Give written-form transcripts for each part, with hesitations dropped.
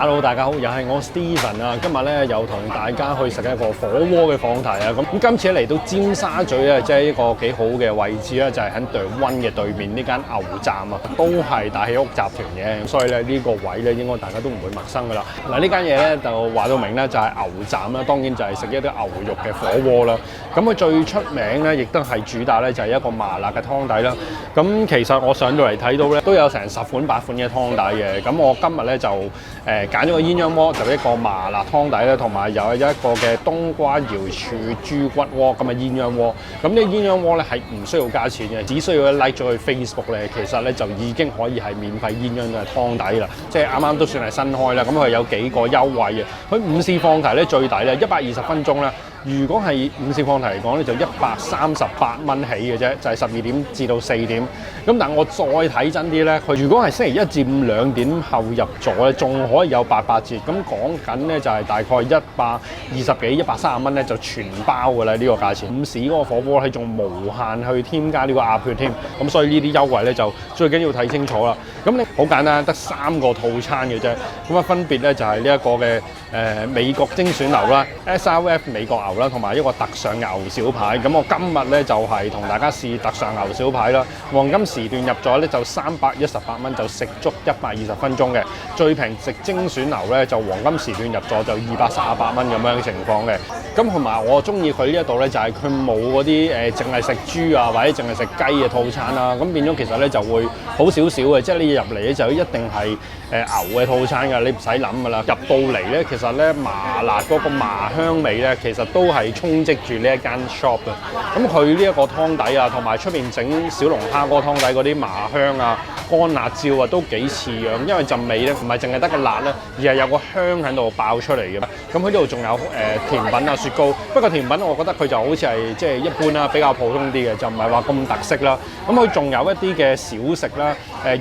Hello， 大家好，又係我 Steven 啊！今日咧又同大家去食一個火鍋嘅放題啊！咁今次嚟到尖沙咀啊，即係一個幾好嘅位置啦，就係喺 The One 嘅對面呢間牛站啊，都係大喜屋集團嘅，所以咧呢個位咧應該大家都唔會陌生噶啦。嗱，呢間嘢咧就話到明咧就係牛站啦，當然就係食一啲牛肉嘅火鍋啦。咁佢最出名咧，亦都係主打咧就係一個麻辣嘅湯底啦。咁其實我上到嚟睇到咧，都有成10款8款嘅湯底嘅。咁我今日咧就揀咗個鴛鴦鍋，就一個麻辣湯底啦，同埋有一個嘅冬瓜瑤柱豬骨鍋咁嘅鴛鴦鍋。咁呢鴛鴦鍋咧係唔需要加錢嘅，只需要 like 咗去 Facebook 咧，其實咧就已經可以係免費鴛鴦嘅湯底啦。即係啱啱都算係新開啦，咁佢有幾個優惠嘅。佢午市放題咧最抵咧120分鐘啦。如果係午市放題嚟講咧，就138蚊起嘅啫，就係12點至到4點。咁但係我再睇真啲咧，佢如果係星期1至52點後入座咧，仲可以有88折。咁講緊咧就係大概120幾、130蚊咧就全包㗎啦，呢個價錢。午市嗰個火鍋係仲無限去添加呢個鴨血添，咁所以呢啲優惠咧就最緊要睇清楚啦。咁你好簡單，得3個套餐嘅啫。咁啊分別咧就係呢一個嘅美國精選牛啦、SRF 美國牛啦，同埋一個特上牛小排。咁我今日咧就係同大家試特上牛小排啦。黃金時段入座咧就318蚊，就食足120分鐘嘅。最平食精選牛咧就黃金時段入座就238蚊咁樣嘅情況嘅。咁同埋我中意佢呢一度咧就係佢冇嗰啲淨係食豬啊或者淨係食雞嘅套餐啦。咁變咗其實咧就會好少少嘅，即係你入嚟咧就一定係牛嘅套餐㗎，你唔使諗㗎啦。入到嚟咧其實咧麻辣嗰個麻香味咧其實都係充斥住呢一間 shop 嘅。咁佢呢一個湯底啊，同埋出邊整小龍蝦嗰個湯底嗰啲麻香啊、乾辣椒啊都幾似樣，因為陣味咧唔係淨係得個辣咧，而係有個香喺度爆出嚟嘅。咁佢呢度仲有甜品啊、雪糕，不過甜品我覺得佢就好似係即係一般啦，比較普通啲嘅，就唔係話咁特色啦。咁佢仲有一啲嘅小食啦，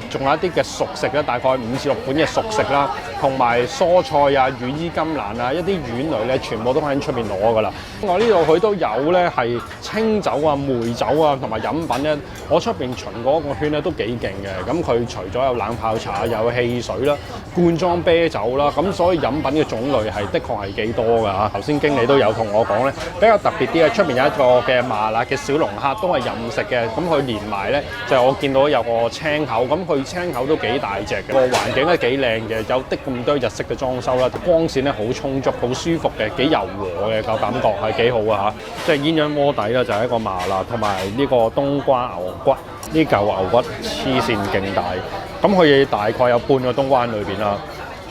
仲有一啲嘅熟食啦，大概5至6款嘅熟食啦，同埋蔬菜啊、羽衣甘藍啊、一啲丸類咧，全部都喺出邊攞㗎啦。我呢度佢都有咧係清酒啊、梅酒啊，同埋飲品咧，我出邊巡嗰個圈咧都幾勁嘅。咁佢除咗有冷泡茶、有汽水啦、罐裝啤酒啦，咁所以飲品嘅種類係的確係幾多㗎嚇。頭先經理都有同我講咧，比較特別啲嘅出邊有一個嘅麻辣嘅小龍蝦，都係任食嘅。咁佢連埋咧就係我見到有個青口，咁佢青口都幾大隻嘅，個環境咧幾靚嘅，有啲咁多日式嘅裝修啦，光線咧好充足、好舒服嘅，幾柔和嘅個感覺係幾好啊嚇！即係鴛鴦鍋底咧就係一個麻辣，同埋呢個冬瓜牛骨，呢嚿牛骨黐線勁大，咁佢大概有半個冬瓜喺裏邊啦。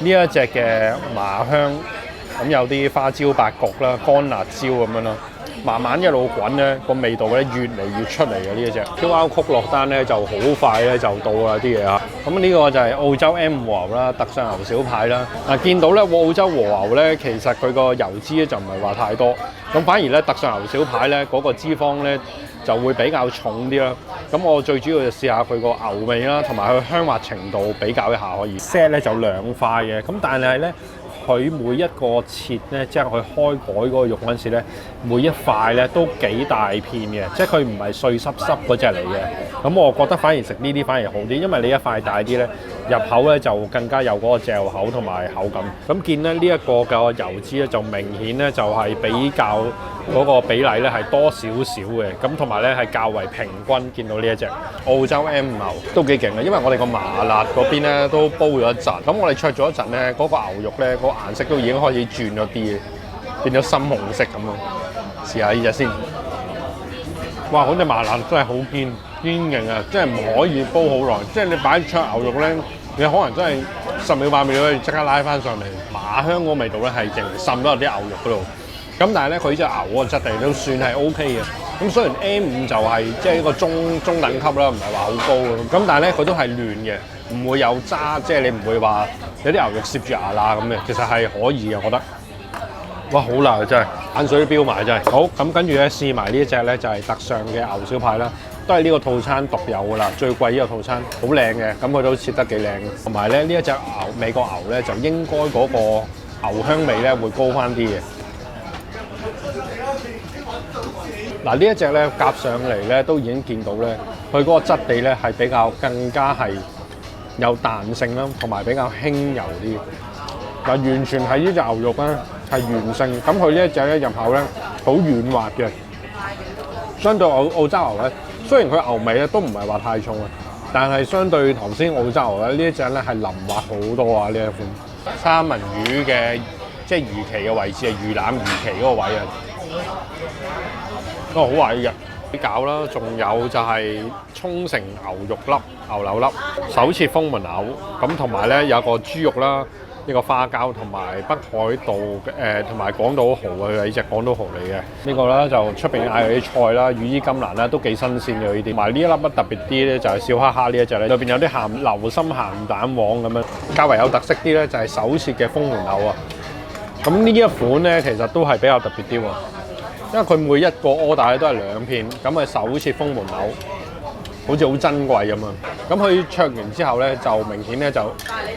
呢一隻嘅麻香，咁有啲花椒八角啦、乾辣椒咁樣啦。慢慢一路滾咧，個味道咧越嚟越出嚟嘅呢一隻。QR Code 落單咧就好快咧就到啦啲嘢嚇。咁呢個就係澳洲 M 和牛啦，特上牛小排啦。嗱，見到咧澳洲和牛咧，其實佢個油脂咧就唔係話太多，咁反而咧特上牛小排咧嗰個脂肪咧就會比較重啲啦。咁我最主要就試下佢個牛味啦，同埋佢香滑程度比較一下可以。set 咧就2塊嘅，咁但係咧，佢每一個切咧，即係佢開改嗰個肉嗰陣時咧，每一塊咧都幾大片嘅，即係佢唔係碎濕濕嗰隻嚟嘅。咁我覺得反而食呢啲反而好啲，因為你一塊大啲咧，入口咧就更加有嗰個嚼口同埋口感。咁見咧呢一個嘅油脂咧就明顯咧就係比較嗰個比例咧係多少少嘅，咁同埋咧係較為平均。見到呢一隻澳洲 M 牛都幾勁嘅，因為我哋個麻辣嗰邊咧都煲咗一陣，咁我哋灼咗一陣咧，嗰個牛肉咧個顏色都已經開始轉咗啲，變咗深紅色咁咯。試下呢隻先，哇！嗰隻麻辣真係好堅勁啊，即係唔可以煲好耐，即係你擺灼牛肉咧，你可能真係10秒8秒可以即刻拉翻上嚟，麻香嗰個味道咧係淨滲咗入啲牛肉嗰度。咁但係咧，佢隻牛個質地都算係 OK 嘅。咁雖然 M5就係即係一個中等級啦，唔係話好高嘅。咁但係咧，佢都係嫩嘅，唔會有渣，即係你唔會話有啲牛肉攝住牙罅咁嘅。其實係可以嘅，我覺得。哇，好辣啊！真係眼水都飆埋，真係。好，咁跟住咧試埋呢一隻咧就係特上嘅牛小排啦，都係呢個套餐獨有㗎啦。最貴呢個套餐好靚嘅，咁佢都切得幾靚。同埋咧呢一隻美國牛咧就應該嗰個牛香味咧會高翻啲嘅。嗱，呢一隻咧夾上嚟咧都已經見到咧，佢嗰個質地咧係比較更加係有彈性啦，同埋比較輕柔啲。完全係呢隻牛肉咧係原性，咁佢呢一隻咧入口咧好軟滑嘅，相對澳洲牛咧，雖然佢牛味咧都唔係話太重啊，但係相對頭先澳洲牛咧呢一隻咧係腍滑好多啊！呢一款三文魚嘅即係魚鰭嘅位置係魚腩魚鰭嗰個位啊，都好滑嘅。啲餃啦，仲有就係沖繩牛肉粒、牛柳粒、手切風門牛，咁同埋咧有個豬肉啦，呢個花膠同埋北海道同埋港島蠔啊，呢隻港島蠔嚟嘅。呢個咧就出邊嗌嗰啲菜啦，羽衣甘藍啦，都幾新鮮嘅呢啲。同埋呢一粒乜特別啲咧，就係笑哈哈呢一隻咧，裏邊有啲流心鹹蛋黃咁樣。較為有特色啲咧，就係手切嘅風門牛啊。咁呢一款咧，其實都係比較特別啲喎。因為佢每一個 order 都係2片，咁係手切風門牛，好似好珍貴咁啊！咁佢灼完之後咧，就明顯咧就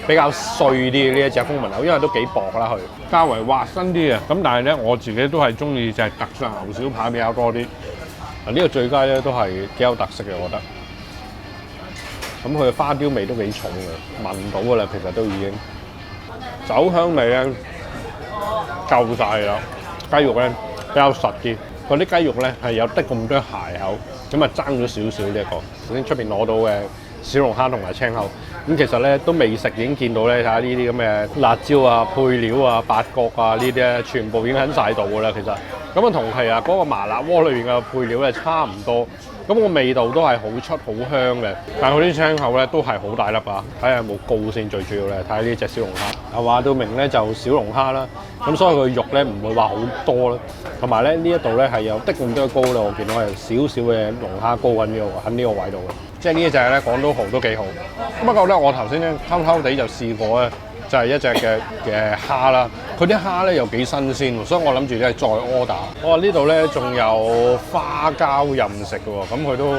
比較碎啲呢一隻風門牛，因為都幾薄啦佢，較為滑身啲嘅。咁但係咧，我自己都係中意就係特上牛小排比較多啲。呢個醉雞咧都係幾有特色嘅，我覺得。咁佢嘅花雕味都幾重嘅，聞到㗎啦，其實都已經酒香味咧夠晒啦，雞肉咧。比較實啲，嗰啲雞肉咧係有得咁多鞋口，咁啊爭咗少少呢一個。頭先出邊攞到嘅小龍蝦同埋青口，咁其實咧都未食已經見到咧，睇下呢啲咁嘅辣椒啊、配料啊、八角啊呢啲咧，全部已經喺晒度㗎啦。其實咁啊同係啊嗰個麻辣鍋裏邊嘅配料咧差唔多，咁個味道都係好出好香嘅。但係佢啲青口咧都係好大粒啊，睇下有冇膏先最主要咧。睇下呢隻小龍蝦，話到明咧就小龍蝦啦，咁所以佢肉咧唔會話好多啦。同埋咧呢一度咧係有的咁多膏啦，我見到係少少嘅龍蝦膏喺呢個位度嘅，即係呢一隻咧港島蠔都幾好。不過咧我頭先咧偷偷地就試過咧，就係一隻嘅蝦啦，佢啲蝦咧又幾新鮮，所以我諗住咧再 order。我話呢度咧仲有花膠任食嘅喎，咁佢都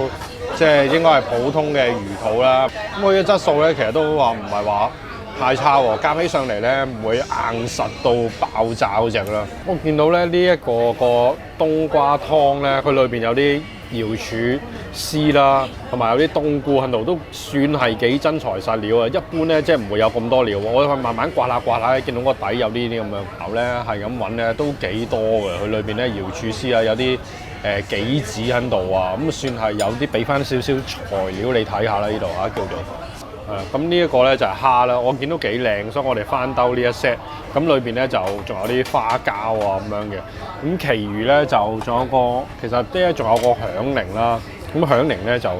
即係應該係普通嘅魚肚啦。咁佢嘅質素咧其實都話唔係話太差喎，夾起上嚟咧唔會硬實到爆炸嗰隻啦。我見到咧呢一個冬瓜湯咧，佢裏邊有啲瑤柱絲啦，同埋有啲冬菇喺度，都算係幾真材實料啊！一般咧即係唔會有咁多料，我慢慢刮下，見到個底有呢啲咁樣牛咧，係咁揾咧都幾多嘅。佢裏邊咧瑤柱絲啊，有啲杞子喺度啊，咁算係有啲俾翻少少材料你睇下啦，呢度啊叫做。咁呢一個咧就係蝦啦，我見到幾靚，所以我哋翻兜呢一 set，咁裏邊咧就仲有啲花膠啊咁樣嘅，咁其餘咧就仲有個，其實咧仲有個響鈴啦，咁響鈴咧就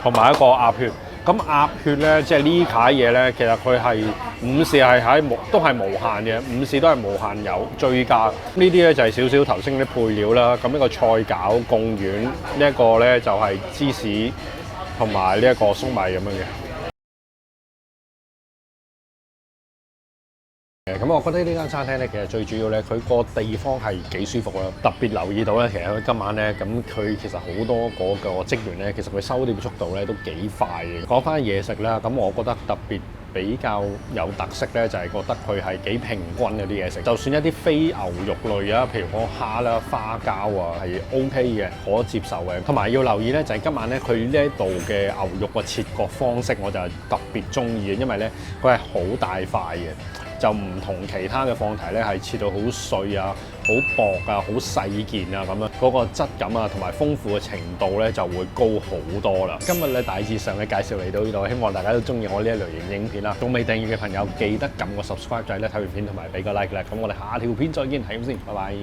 同埋一個鴨血，咁鴨血咧即係呢攤嘢咧，其實佢係午市係都係無限嘅，午市都係無限有追加，呢啲咧就係少少頭先啲配料啦，咁呢個菜餃、貢丸，呢一個咧就係芝士同埋呢一個粟米咁樣嘅。咁我覺得呢間餐廳咧，其實最主要咧，佢個地方係幾舒服啦。特別留意到咧，其實佢今晚咧，咁佢其實好多嗰個職員咧，其實佢收店速度咧都幾快嘅。講翻嘢食啦，咁我覺得特別比較有特色咧，就係覺得佢係幾平均嗰啲嘢食。就算一啲非牛肉類啊，譬如講蝦啦、花膠啊，係 OK 嘅，可接受嘅。同埋要留意咧，就係今晚咧，佢呢一度嘅牛肉嘅切割方式，我就係特別中意嘅，因為咧佢係好大塊嘅。就唔同其他嘅放題咧，係切到好碎啊、好薄啊、好細件啊咁樣，嗰個質感啊同埋豐富嘅程度咧就會高好多啦。今日咧大致上嘅介紹嚟到呢度，希望大家都中意我呢一類型影片啦。仲未訂閱嘅朋友記得撳個 subscribe 掣咧，睇完片同埋俾個 like 啦。咁我哋下條片再見，係咁先，拜拜。